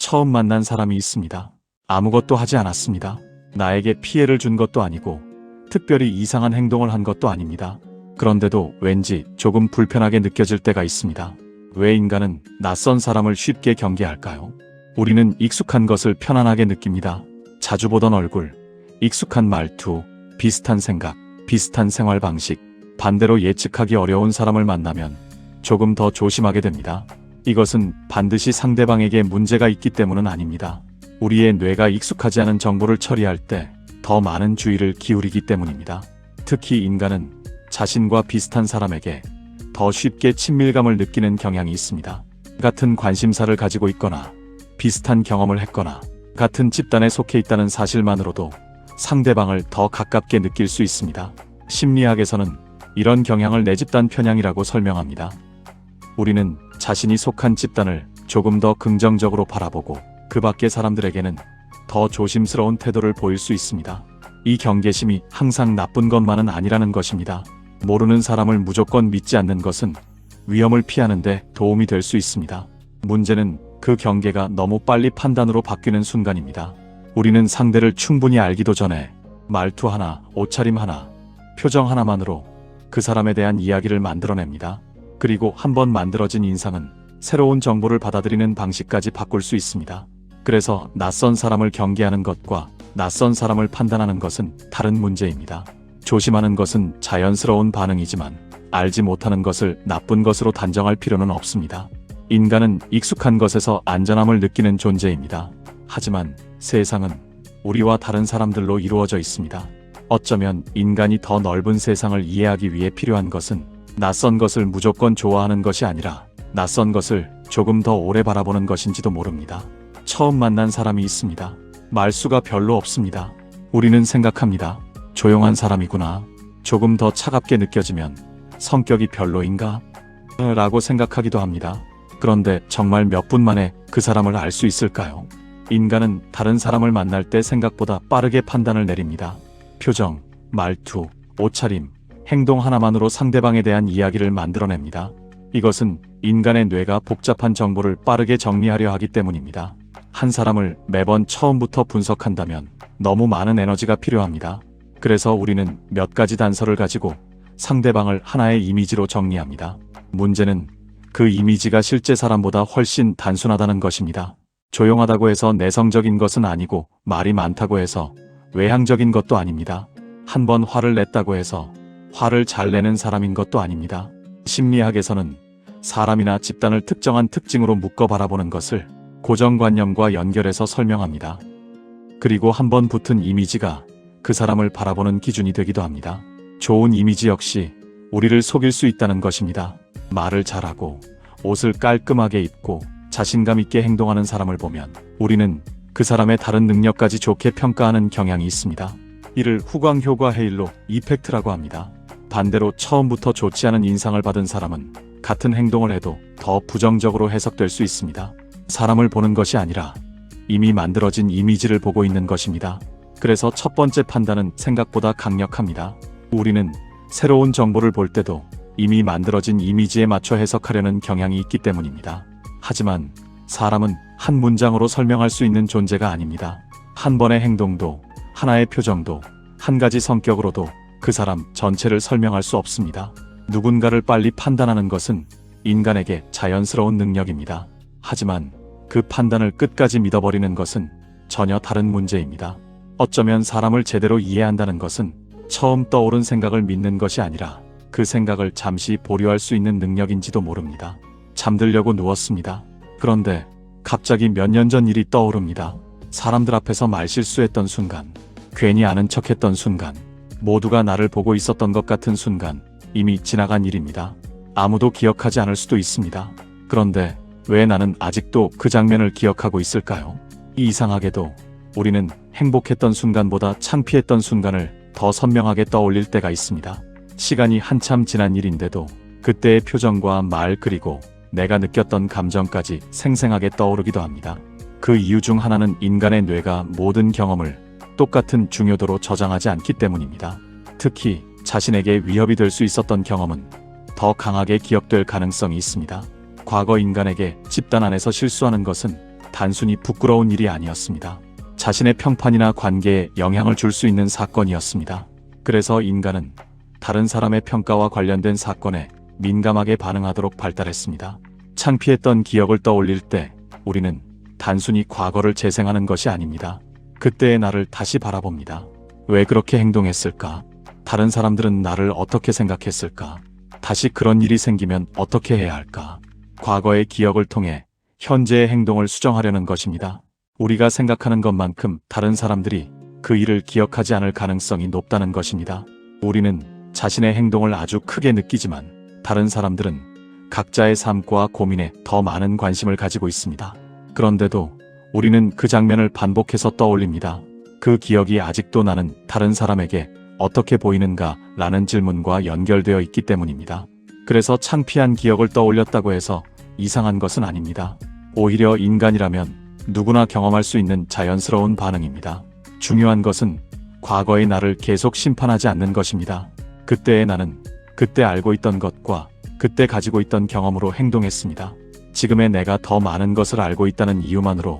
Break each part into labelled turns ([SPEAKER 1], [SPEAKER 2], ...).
[SPEAKER 1] 처음 만난 사람이 있습니다. 아무것도 하지 않았습니다. 나에게 피해를 준 것도 아니고 특별히 이상한 행동을 한 것도 아닙니다. 그런데도 왠지 조금 불편하게 느껴질 때가 있습니다. 왜 인간은 낯선 사람을 쉽게 경계할까요? 우리는 익숙한 것을 편안하게 느낍니다. 자주 보던 얼굴, 익숙한 말투, 비슷한 생각, 비슷한 생활 방식, 반대로 예측하기 어려운 사람을 만나면 조금 더 조심하게 됩니다. 이것은 반드시 상대방에게 문제가 있기 때문은 아닙니다. 우리의 뇌가 익숙하지 않은 정보를 처리할 때 더 많은 주의를 기울이기 때문입니다. 특히 인간은 자신과 비슷한 사람에게 더 쉽게 친밀감을 느끼는 경향이 있습니다. 같은 관심사를 가지고 있거나 비슷한 경험을 했거나 같은 집단에 속해 있다는 사실만으로도 상대방을 더 가깝게 느낄 수 있습니다. 심리학에서는 이런 경향을 내 집단 편향이라고 설명합니다. 우리는 자신이 속한 집단을 조금 더 긍정적으로 바라보고 그 밖의 사람들에게는 더 조심스러운 태도를 보일 수 있습니다. 이 경계심이 항상 나쁜 것만은 아니라는 것입니다. 모르는 사람을 무조건 믿지 않는 것은 위험을 피하는 데 도움이 될 수 있습니다. 문제는 그 경계가 너무 빨리 판단으로 바뀌는 순간입니다. 우리는 상대를 충분히 알기도 전에 말투 하나, 옷차림 하나, 표정 하나만으로 그 사람에 대한 이야기를 만들어냅니다. 그리고 한번 만들어진 인상은 새로운 정보를 받아들이는 방식까지 바꿀 수 있습니다. 그래서 낯선 사람을 경계하는 것과 낯선 사람을 판단하는 것은 다른 문제입니다. 조심하는 것은 자연스러운 반응이지만 알지 못하는 것을 나쁜 것으로 단정할 필요는 없습니다. 인간은 익숙한 것에서 안전함을 느끼는 존재입니다. 하지만 세상은 우리와 다른 사람들로 이루어져 있습니다. 어쩌면 인간이 더 넓은 세상을 이해하기 위해 필요한 것은 낯선 것을 무조건 좋아하는 것이 아니라 낯선 것을 조금 더 오래 바라보는 것인지도 모릅니다. 처음 만난 사람이 있습니다. 말수가 별로 없습니다. 우리는 생각합니다. 조용한 사람이구나. 조금 더 차갑게 느껴지면 성격이 별로인가? 라고 생각하기도 합니다. 그런데 정말 몇 분 만에 그 사람을 알 수 있을까요? 인간은 다른 사람을 만날 때 생각보다 빠르게 판단을 내립니다. 표정, 말투, 옷차림, 행동 하나만으로 상대방에 대한 이야기를 만들어냅니다. 이것은 인간의 뇌가 복잡한 정보를 빠르게 정리하려 하기 때문입니다. 한 사람을 매번 처음부터 분석한다면 너무 많은 에너지가 필요합니다. 그래서 우리는 몇 가지 단서를 가지고 상대방을 하나의 이미지로 정리합니다. 문제는 그 이미지가 실제 사람보다 훨씬 단순하다는 것입니다. 조용하다고 해서 내성적인 것은 아니고 말이 많다고 해서 외향적인 것도 아닙니다. 한번 화를 냈다고 해서 화를 잘 내는 사람인 것도 아닙니다. 심리학에서는 사람이나 집단을 특정한 특징으로 묶어 바라보는 것을 고정관념과 연결해서 설명합니다. 그리고 한번 붙은 이미지가 그 사람을 바라보는 기준이 되기도 합니다. 좋은 이미지 역시 우리를 속일 수 있다는 것입니다. 말을 잘하고 옷을 깔끔하게 입고 자신감 있게 행동하는 사람을 보면 우리는 그 사람의 다른 능력까지 좋게 평가하는 경향이 있습니다. 이를 후광효과 헤일로 이펙트라고 합니다. 반대로 처음부터 좋지 않은 인상을 받은 사람은 같은 행동을 해도 더 부정적으로 해석될 수 있습니다. 사람을 보는 것이 아니라 이미 만들어진 이미지를 보고 있는 것입니다. 그래서 첫 번째 판단은 생각보다 강력합니다. 우리는 새로운 정보를 볼 때도 이미 만들어진 이미지에 맞춰 해석하려는 경향이 있기 때문입니다. 하지만 사람은 한 문장으로 설명할 수 있는 존재가 아닙니다. 한 번의 행동도, 하나의 표정도, 한 가지 성격으로도 그 사람 전체를 설명할 수 없습니다. 누군가를 빨리 판단하는 것은 인간에게 자연스러운 능력입니다. 하지만 그 판단을 끝까지 믿어버리는 것은 전혀 다른 문제입니다. 어쩌면 사람을 제대로 이해한다는 것은 처음 떠오른 생각을 믿는 것이 아니라 그 생각을 잠시 보류할 수 있는 능력인지도 모릅니다. 잠들려고 누웠습니다. 그런데 갑자기 몇 년 전 일이 떠오릅니다. 사람들 앞에서 말실수했던 순간, 괜히 아는 척했던 순간, 모두가 나를 보고 있었던 것 같은 순간, 이미 지나간 일입니다. 아무도 기억하지 않을 수도 있습니다. 그런데 왜 나는 아직도 그 장면을 기억하고 있을까요? 이상하게도 우리는 행복했던 순간보다 창피했던 순간을 더 선명하게 떠올릴 때가 있습니다. 시간이 한참 지난 일인데도 그때의 표정과 말 그리고 내가 느꼈던 감정까지 생생하게 떠오르기도 합니다. 그 이유 중 하나는 인간의 뇌가 모든 경험을 똑같은 중요도로 저장하지 않기 때문입니다. 특히 자신에게 위협이 될 수 있었던 경험은 더 강하게 기억될 가능성이 있습니다. 과거 인간에게 집단 안에서 실수하는 것은 단순히 부끄러운 일이 아니었습니다. 자신의 평판이나 관계에 영향을 줄 수 있는 사건이었습니다. 그래서 인간은 다른 사람의 평가와 관련된 사건에 민감하게 반응하도록 발달했습니다. 창피했던 기억을 떠올릴 때 우리는 단순히 과거를 재생하는 것이 아닙니다. 그때의 나를 다시 바라봅니다. 왜 그렇게 행동했을까? 다른 사람들은 나를 어떻게 생각했을까? 다시 그런 일이 생기면 어떻게 해야 할까? 과거의 기억을 통해 현재의 행동을 수정하려는 것입니다. 우리가 생각하는 것만큼 다른 사람들이 그 일을 기억하지 않을 가능성이 높다는 것입니다. 우리는 자신의 행동을 아주 크게 느끼지만 다른 사람들은 각자의 삶과 고민에 더 많은 관심을 가지고 있습니다. 그런데도 우리는 그 장면을 반복해서 떠올립니다. 그 기억이 아직도 나는 다른 사람에게 어떻게 보이는가 라는 질문과 연결되어 있기 때문입니다. 그래서 창피한 기억을 떠올렸다고 해서 이상한 것은 아닙니다. 오히려 인간이라면 누구나 경험할 수 있는 자연스러운 반응입니다. 중요한 것은 과거의 나를 계속 심판하지 않는 것입니다. 그때의 나는 그때 알고 있던 것과 그때 가지고 있던 경험으로 행동했습니다. 지금의 내가 더 많은 것을 알고 있다는 이유만으로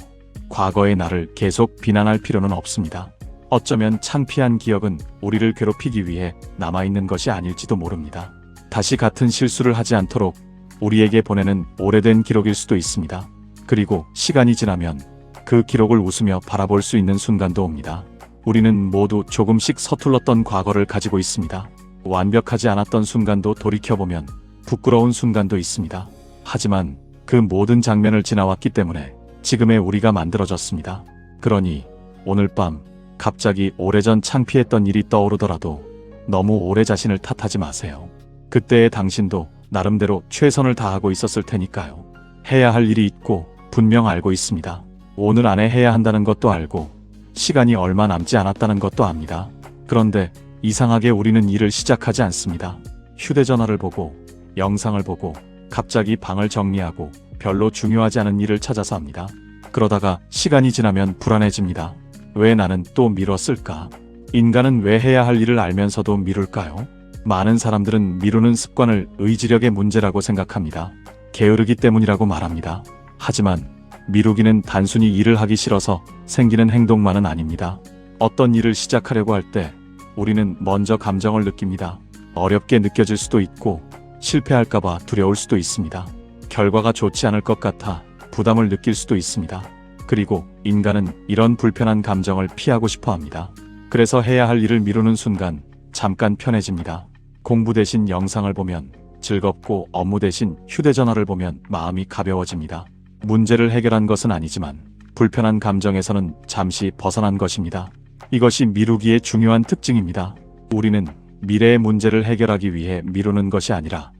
[SPEAKER 1] 과거의 나를 계속 비난할 필요는 없습니다. 어쩌면 창피한 기억은 우리를 괴롭히기 위해 남아있는 것이 아닐지도 모릅니다. 다시 같은 실수를 하지 않도록 우리에게 보내는 오래된 기록일 수도 있습니다. 그리고 시간이 지나면 그 기록을 웃으며 바라볼 수 있는 순간도 옵니다. 우리는 모두 조금씩 서툴렀던 과거를 가지고 있습니다. 완벽하지 않았던 순간도 돌이켜보면 부끄러운 순간도 있습니다. 하지만 그 모든 장면을 지나왔기 때문에 지금의 우리가 만들어졌습니다. 그러니 오늘 밤 갑자기 오래전 창피했던 일이 떠오르더라도 너무 오래 자신을 탓하지 마세요. 그때의 당신도 나름대로 최선을 다하고 있었을 테니까요. 해야 할 일이 있고 분명 알고 있습니다. 오늘 안에 해야 한다는 것도 알고 시간이 얼마 남지 않았다는 것도 압니다. 그런데 이상하게 우리는 일을 시작하지 않습니다. 휴대전화를 보고 영상을 보고 갑자기 방을 정리하고 별로 중요하지 않은 일을 찾아서 합니다. 그러다가 시간이 지나면 불안해집니다. 왜 나는 또 미뤘을까? 인간은 왜 해야 할 일을 알면서도 미룰까요? 많은 사람들은 미루는 습관을 의지력의 문제라고 생각합니다. 게으르기 때문이라고 말합니다. 하지만 미루기는 단순히 일을 하기 싫어서 생기는 행동만은 아닙니다. 어떤 일을 시작하려고 할 때 우리는 먼저 감정을 느낍니다. 어렵게 느껴질 수도 있고 실패할까봐 두려울 수도 있습니다. 결과가 좋지 않을 것 같아 부담을 느낄 수도 있습니다. 그리고 인간은 이런 불편한 감정을 피하고 싶어 합니다. 그래서 해야 할 일을 미루는 순간 잠깐 편해집니다. 공부 대신 영상을 보면 즐겁고 업무 대신 휴대전화를 보면 마음이 가벼워집니다. 문제를 해결한 것은 아니지만 불편한 감정에서는 잠시 벗어난 것입니다. 이것이 미루기의 중요한 특징입니다. 우리는 미래의 문제를 해결하기 위해 미루는 것이 아니라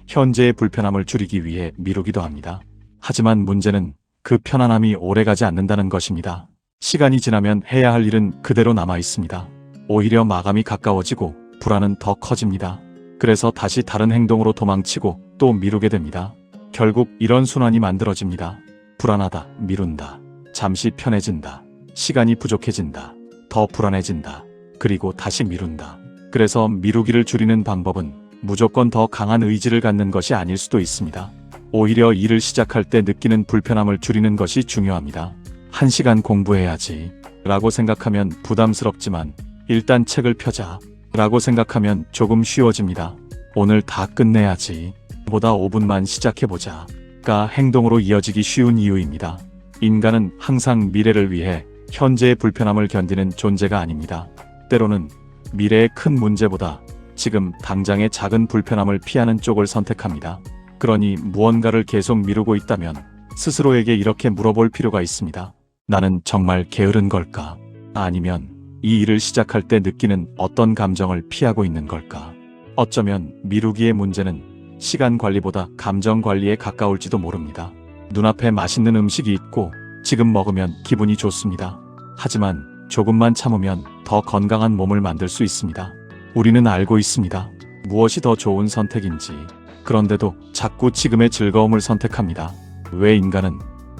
[SPEAKER 1] 현재의 불편함을 줄이기 위해 미루기도 합니다. 하지만 문제는 그 편안함이 오래가지 않는다는 것입니다. 시간이 지나면 해야 할 일은 그대로 남아 있습니다. 오히려 마감이 가까워지고 불안은 더 커집니다. 그래서 다시 다른 행동으로 도망치고 또 미루게 됩니다. 결국 이런 순환이 만들어집니다. 불안하다, 미룬다, 잠시 편해진다, 시간이 부족해진다, 더 불안해진다, 그리고 다시 미룬다. 그래서 미루기를 줄이는 방법은 무조건 더 강한 의지를 갖는 것이 아닐 수도 있습니다. 오히려 일을 시작할 때 느끼는 불편함을 줄이는 것이 중요합니다. 1시간 공부해야지 라고 생각하면 부담스럽지만 일단 책을 펴자 라고 생각하면 조금 쉬워집니다. 오늘 다 끝내야지 보다 5분만 시작해보자가 행동으로 이어지기 쉬운 이유입니다. 인간은 항상 미래를 위해 현재의 불편함을 견디는 존재가 아닙니다. 때로는 미래의 큰 문제보다 지금 당장의 작은 불편함을 피하는 쪽을 선택합니다. 그러니 무언가를 계속 미루고 있다면 스스로에게 이렇게 물어볼 필요가 있습니다. 나는 정말 게으른 걸까? 아니면 이 일을 시작할 때 느끼는 어떤 감정을 피하고 있는 걸까? 어쩌면 미루기의 문제는 시간 관리보다 감정 관리에 가까울지도 모릅니다. 눈앞에 맛있는 음식이 있고 지금 먹으면 기분이 좋습니다. 하지만 조금만 참으면 더 건강한 몸을 만들 수 있습니다. 우리는 알고 있습니다. 무엇이 더 좋은 선택인지. 그런데도 자꾸 지금의 즐거움을 선택합니다. 왜 인간은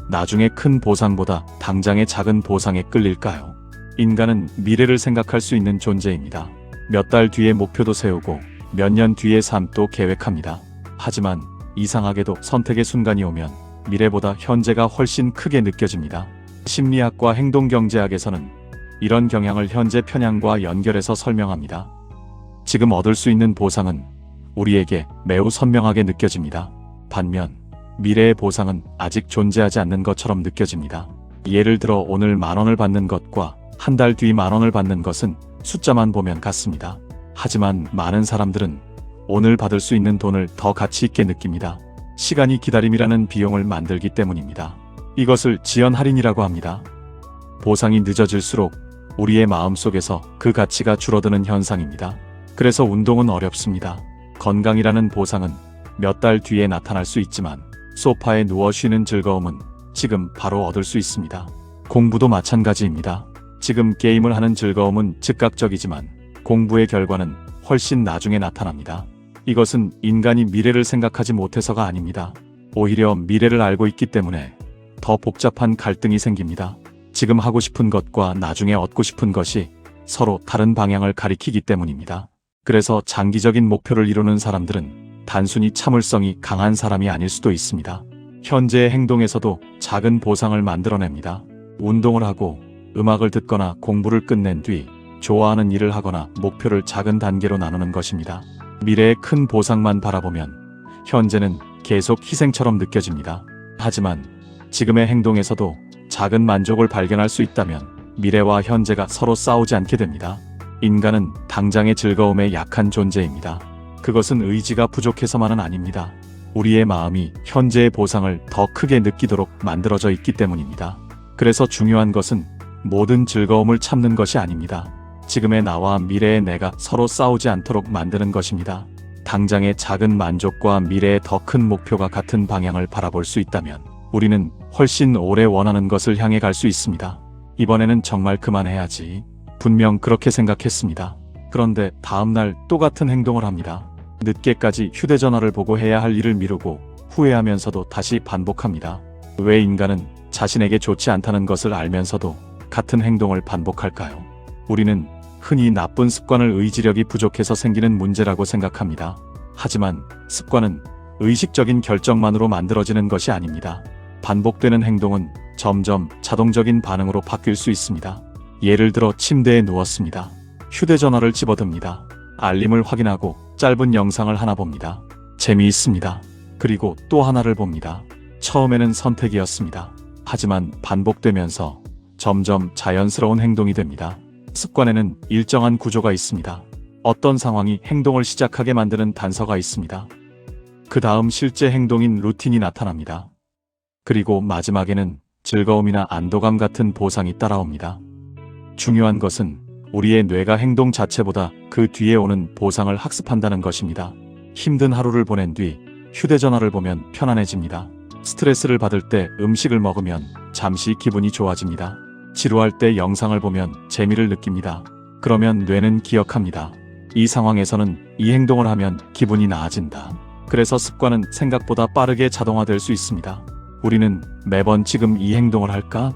[SPEAKER 1] 나중에 큰 보상보다 당장의 작은 보상에 끌릴까요? 인간은 미래를 생각할 수 있는 존재입니다. 몇 달 뒤의 목표도 세우고 몇 년 뒤의 삶도 계획합니다. 하지만 이상하게도 선택의 순간이 오면 미래보다 현재가 훨씬 크게 느껴집니다. 심리학과 행동경제학에서는 이런 경향을 현재 편향과 연결해서 설명합니다. 지금 얻을 수 있는 보상은 우리에게 매우 선명하게 느껴집니다. 반면 미래의 보상은 아직 존재하지 않는 것처럼 느껴집니다. 예를 들어 오늘 10,000원을 받는 것과 한 달 뒤 10,000원을 받는 것은 숫자만 보면 같습니다. 하지만 많은 사람들은 오늘 받을 수 있는 돈을 더 가치 있게 느낍니다. 시간이 기다림이라는 비용을 만들기 때문입니다. 이것을 지연 할인이라고 합니다. 보상이 늦어질수록 우리의 마음속에서 그 가치가 줄어드는 현상입니다. 그래서 운동은 어렵습니다. 건강이라는 보상은 몇 달 뒤에 나타날 수 있지만 소파에 누워 쉬는 즐거움은 지금 바로 얻을 수 있습니다. 공부도 마찬가지입니다. 지금 게임을 하는 즐거움은 즉각적이지만 공부의 결과는 훨씬 나중에 나타납니다. 이것은 인간이 미래를 생각하지 못해서가 아닙니다. 오히려 미래를 알고 있기 때문에 더 복잡한 갈등이 생깁니다. 지금 하고 싶은 것과 나중에 얻고 싶은 것이 서로 다른 방향을 가리키기 때문입니다. 그래서 장기적인 목표를 이루는 사람들은 단순히 참을성이 강한 사람이 아닐 수도 있습니다. 현재의 행동에서도 작은 보상을 만들어냅니다. 운동을 하고 음악을 듣거나 공부를 끝낸 뒤 좋아하는 일을 하거나 목표를 작은 단계로 나누는 것입니다. 미래의 큰 보상만 바라보면 현재는 계속 희생처럼 느껴집니다. 하지만 지금의 행동에서도 작은 만족을 발견할 수 있다면 미래와 현재가 서로 싸우지 않게 됩니다. 인간은 당장의 즐거움에 약한 존재입니다. 그것은 의지가 부족해서만은 아닙니다. 우리의 마음이 현재의 보상을 더 크게 느끼도록 만들어져 있기 때문입니다. 그래서 중요한 것은 모든 즐거움을 참는 것이 아닙니다. 지금의 나와 미래의 내가 서로 싸우지 않도록 만드는 것입니다. 당장의 작은 만족과 미래의 더 큰 목표가 같은 방향을 바라볼 수 있다면 우리는 훨씬 오래 원하는 것을 향해 갈 수 있습니다. 이번에는 정말 그만해야지. 분명 그렇게 생각했습니다. 그런데 다음날 또 같은 행동을 합니다. 늦게까지 휴대전화를 보고 해야 할 일을 미루고 후회하면서도 다시 반복합니다. 왜 인간은 자신에게 좋지 않다는 것을 알면서도 같은 행동을 반복할까요? 우리는 흔히 나쁜 습관을 의지력이 부족해서 생기는 문제라고 생각합니다. 하지만 습관은 의식적인 결정만으로 만들어지는 것이 아닙니다. 반복되는 행동은 점점 자동적인 반응으로 바뀔 수 있습니다. 예를 들어 침대에 누웠습니다. 휴대전화를 집어듭니다. 알림을 확인하고 짧은 영상을 하나 봅니다. 재미있습니다. 그리고 또 하나를 봅니다. 처음에는 선택이었습니다. 하지만 반복되면서 점점 자연스러운 행동이 됩니다. 습관에는 일정한 구조가 있습니다. 어떤 상황이 행동을 시작하게 만드는 단서가 있습니다. 그 다음 실제 행동인 루틴이 나타납니다. 그리고 마지막에는 즐거움이나 안도감 같은 보상이 따라옵니다. 중요한 것은 우리의 뇌가 행동 자체보다 그 뒤에 오는 보상을 학습한다는 것입니다. 힘든 하루를 보낸 뒤 휴대전화를 보면 편안해집니다. 스트레스를 받을 때 음식을 먹으면 잠시 기분이 좋아집니다. 지루할 때 영상을 보면 재미를 느낍니다. 그러면 뇌는 기억합니다. 이 상황에서는 이 행동을 하면 기분이 나아진다. 그래서 습관은 생각보다 빠르게 자동화될 수 있습니다. 우리는 매번 지금 이 행동을 할까?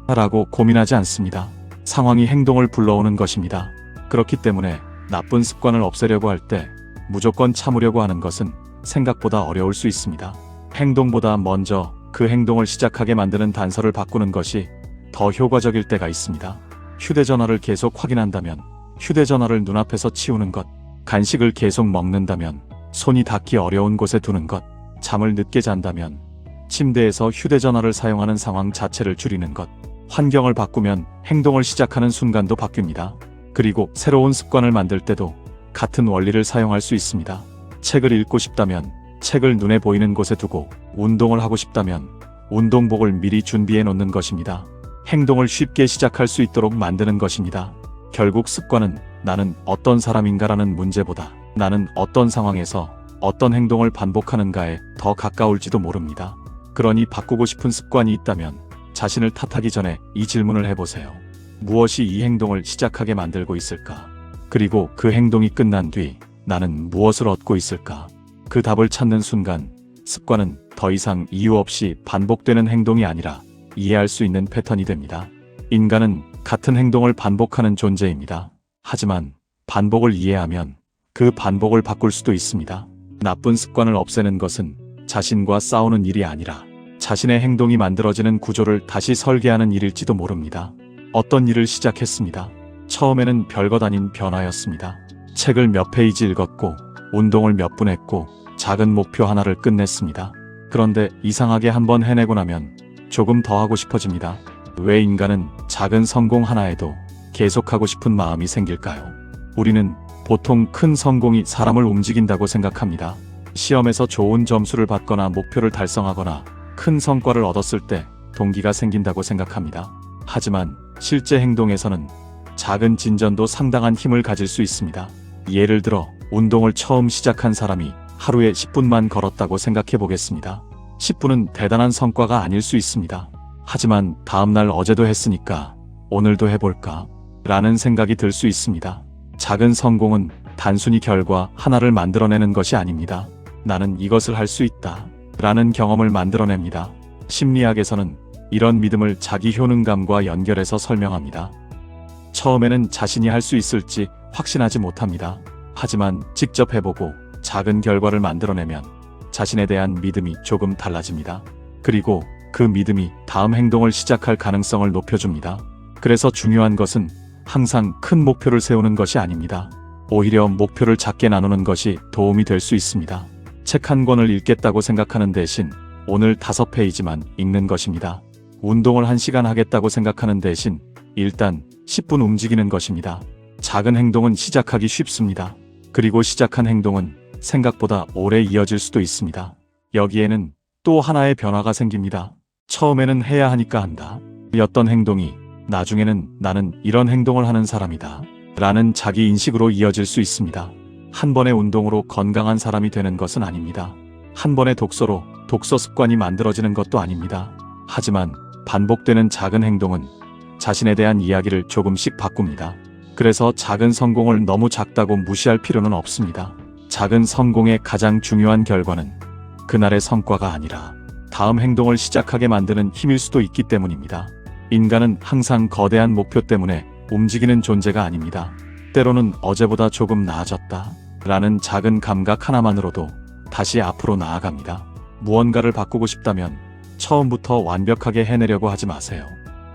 [SPEAKER 1] 라고 고민하지 않습니다. 상황이 행동을 불러오는 것입니다. 그렇기 때문에 나쁜 습관을 없애려고 할 때 무조건 참으려고 하는 것은 생각보다 어려울 수 있습니다. 행동보다 먼저 그 행동을 시작하게 만드는 단서를 바꾸는 것이 더 효과적일 때가 있습니다. 휴대전화를 계속 확인한다면 휴대전화를 눈앞에서 치우는 것, 간식을 계속 먹는다면 손이 닿기 어려운 곳에 두는 것, 잠을 늦게 잔다면 침대에서 휴대전화를 사용하는 상황 자체를 줄이는 것, 환경을 바꾸면 행동을 시작하는 순간도 바뀝니다. 그리고 새로운 습관을 만들 때도 같은 원리를 사용할 수 있습니다. 책을 읽고 싶다면 책을 눈에 보이는 곳에 두고 운동을 하고 싶다면 운동복을 미리 준비해 놓는 것입니다. 행동을 쉽게 시작할 수 있도록 만드는 것입니다. 결국 습관은 나는 어떤 사람인가라는 문제보다 나는 어떤 상황에서 어떤 행동을 반복하는가에 더 가까울지도 모릅니다. 그러니 바꾸고 싶은 습관이 있다면 자신을 탓하기 전에 이 질문을 해보세요. 무엇이 이 행동을 시작하게 만들고 있을까? 그리고 그 행동이 끝난 뒤 나는 무엇을 얻고 있을까? 그 답을 찾는 순간 습관은 더 이상 이유 없이 반복되는 행동이 아니라 이해할 수 있는 패턴이 됩니다. 인간은 같은 행동을 반복하는 존재입니다. 하지만 반복을 이해하면 그 반복을 바꿀 수도 있습니다. 나쁜 습관을 없애는 것은 자신과 싸우는 일이 아니라 자신의 행동이 만들어지는 구조를 다시 설계하는 일일지도 모릅니다. 어떤 일을 시작했습니다. 처음에는 별것 아닌 변화였습니다. 책을 몇 페이지 읽었고 운동을 몇 분 했고 작은 목표 하나를 끝냈습니다. 그런데 이상하게 한번 해내고 나면 조금 더 하고 싶어집니다. 왜 인간은 작은 성공 하나에도 계속하고 싶은 마음이 생길까요? 우리는 보통 큰 성공이 사람을 움직인다고 생각합니다. 시험에서 좋은 점수를 받거나 목표를 달성하거나 큰 성과를 얻었을 때 동기가 생긴다고 생각합니다. 하지만 실제 행동에서는 작은 진전도 상당한 힘을 가질 수 있습니다. 예를 들어 운동을 처음 시작한 사람이 하루에 10분만 걸었다고 생각해 보겠습니다. 10분은 대단한 성과가 아닐 수 있습니다. 하지만 다음날 어제도 했으니까 오늘도 해볼까? 라는 생각이 들 수 있습니다. 작은 성공은 단순히 결과 하나를 만들어내는 것이 아닙니다. 나는 이것을 할 수 있다. 라는 경험을 만들어냅니다. 심리학에서는 이런 믿음을 자기 효능감과 연결해서 설명합니다. 처음에는 자신이 할 수 있을지 확신하지 못합니다. 하지만 직접 해보고 작은 결과를 만들어내면 자신에 대한 믿음이 조금 달라집니다. 그리고 그 믿음이 다음 행동을 시작할 가능성을 높여줍니다. 그래서 중요한 것은 항상 큰 목표를 세우는 것이 아닙니다. 오히려 목표를 작게 나누는 것이 도움이 될 수 있습니다. 책 한 권을 읽겠다고 생각하는 대신 오늘 5페이지만 읽는 것입니다. 운동을 1시간 하겠다고 생각하는 대신 일단 10분 움직이는 것입니다. 작은 행동은 시작하기 쉽습니다. 그리고 시작한 행동은 생각보다 오래 이어질 수도 있습니다. 여기에는 또 하나의 변화가 생깁니다. 처음에는 해야 하니까 한다. 였던 행동이 나중에는 나는 이런 행동을 하는 사람이다. 라는 자기 인식으로 이어질 수 있습니다. 한 번의 운동으로 건강한 사람이 되는 것은 아닙니다. 한 번의 독서로 독서 습관이 만들어지는 것도 아닙니다. 하지만 반복되는 작은 행동은 자신에 대한 이야기를 조금씩 바꿉니다. 그래서 작은 성공을 너무 작다고 무시할 필요는 없습니다. 작은 성공의 가장 중요한 결과는 그날의 성과가 아니라 다음 행동을 시작하게 만드는 힘일 수도 있기 때문입니다. 인간은 항상 거대한 목표 때문에 움직이는 존재가 아닙니다. 때로는 어제보다 조금 나아졌다 라는 작은 감각 하나만으로도 다시 앞으로 나아갑니다. 무언가를 바꾸고 싶다면 처음부터 완벽하게 해내려고 하지 마세요.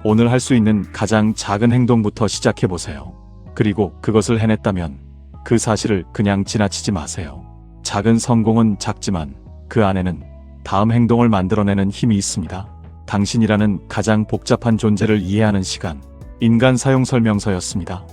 [SPEAKER 1] 오늘 할 수 있는 가장 작은 행동부터 시작해보세요. 그리고 그것을 해냈다면 그 사실을 그냥 지나치지 마세요. 작은 성공은 작지만 그 안에는 다음 행동을 만들어내는 힘이 있습니다. 당신이라는 가장 복잡한 존재를 이해하는 시간, 인간 사용 설명서였습니다.